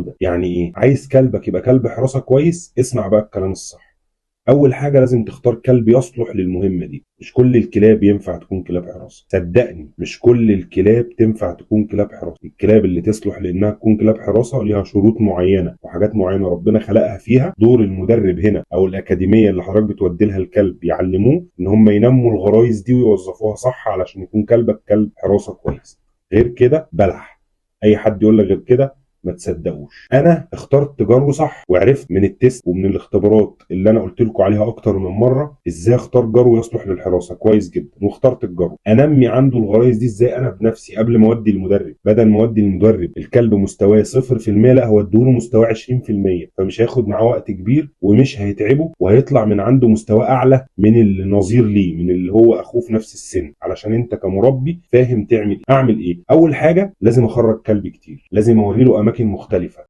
جوده. يعني ايه؟ عايز كلبك يبقى كلب حراسه كويس، اسمع بقى الكلام الصح. اول حاجه لازم تختار كلب يصلح للمهمه دي. مش كل الكلاب ينفع تكون كلاب حراسه، صدقني مش كل الكلاب تنفع تكون كلاب حراسه. الكلاب اللي تصلح لانها تكون كلاب حراسه ليها شروط معينه وحاجات معينه ربنا خلقها فيها. دور المدرب هنا او الاكاديميه اللي حضرتك بتودي لها الكلب يعلموه ان هم ينموا الغرايز دي ويوظفوها صح علشان يكون كلبك كلب حراسه كويس. غير كده بلح. اي حد يقول لك غير كده ما تصدقوش. انا اخترت جرو صح، وعرفت من التست ومن الاختبارات اللي انا قلت لكم عليها اكتر من مره ازاي اختار جرو يصلح للحراسه كويس جدا. واخترت الجرو انمي عنده الغرايز دي ازاي انا بنفسي قبل ما اودي المدرب. بدل ما اودي المدرب الكلب مستواه 0%، لا هوديه له مستواه 20%، فمش هياخد معاه وقت كبير ومش هيتعبه، وهيطلع من عنده مستوى اعلى من النظير ليه، من اللي هو اخوه في نفس السن. علشان انت كمربي فاهم تعمل اعمل ايه. اول حاجه لازم اخرج كلب كتير، لازم اوري له اماكن مختلفه.